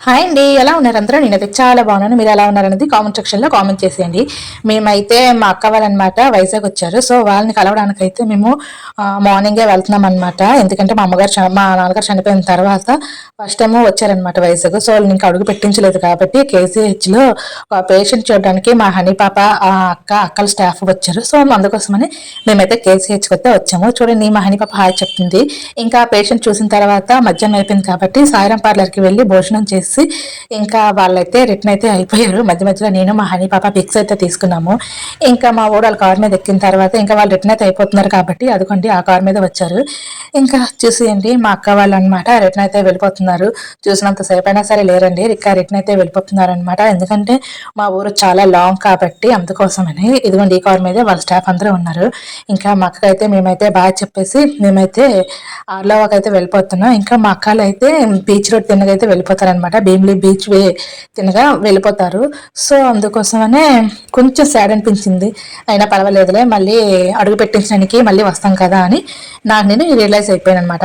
Hi అండి, ఎలా ఉన్నారు అందరూ? నేనైతే చాలా బాగున్నాను. మీరు ఎలా ఉన్నారనేది కామెంట్ సెక్షన్లో కామెంట్ చేసేయండి. మేమైతే మా అక్క వాళ్ళనమాట వైజాగ్ వచ్చారు. సో వాళ్ళని కలవడానికి అయితే మేము మార్నింగే వెళ్తున్నాం అనమాట. ఎందుకంటే మా నాన్నగారు చనిపోయిన తర్వాత ఫస్ట్ టైం వచ్చారనమాట వైజాగ్. సో వాళ్ళు ఇంకా అడుగు పెట్టించలేదు కాబట్టి కేసీహెచ్లో పేషెంట్ చూడడానికి మా హనీ పాప అక్కల స్టాఫ్ వచ్చారు. సో అందుకోసమని మేమైతే కేసీహెచ్కి అయితే వచ్చాము. చూడండి, మా హనీ పాప హాయ్ చెప్తుంది. ఇంకా పేషెంట్ చూసిన తర్వాత మధ్యాహ్నం అయిపోయింది కాబట్టి సాయిరాం పార్లర్కి వెళ్ళి భోజనం చేసి ఇంకా వాళ్ళైతే రిటర్న్ అయితే అయిపోయారు. మధ్య మధ్యలో నేను మా హనీ పాప పిక్స్ అయితే తీసుకున్నాము. ఇంకా మా ఊరు వాళ్ళ కార్ మీద ఎక్కిన తర్వాత ఇంకా వాళ్ళు రిటర్న్ అయితే అయిపోతున్నారు కాబట్టి అదిగోండి ఆ కార్ మీద వచ్చారు. ఇంకా చూసేయండి, మా అక్క వాళ్ళు అనమాట రిటర్న్ అయితే వెళ్ళిపోతున్నారు. చూసినంత సేపు అయినా సరే లేరండి, ఇంకా రిటర్న్ అయితే వెళ్ళిపోతున్నారు అనమాట. ఎందుకంటే మా ఊరు చాలా లాంగ్ కాబట్టి అందుకోసమని ఇదిగోండి ఈ కార్ మీదే వాళ్ళ స్టాఫ్ అందరూ ఉన్నారు. ఇంకా మా అక్కకి అయితే మేమైతే బాగా చెప్పేసి మేమైతే ఆర్లోవాకి అయితే వెళ్ళిపోతున్నాం. ఇంకా మా అక్కలు అయితే బీచ్ రోడ్ తిన్నగైతే వెళ్ళిపోతారనమాట. భీమిలి బీచ్ తినగా వెళ్ళిపోతారు. సో అందుకోసమనే కొంచెం సాడ్ అనిపించింది. అయినా పర్వాలేదులే, మళ్ళీ అడుగు పెట్టించడానికి మళ్ళీ వస్తాం కదా అని నాకు నేను రియలైజ్ అయిపోయాను అనమాట.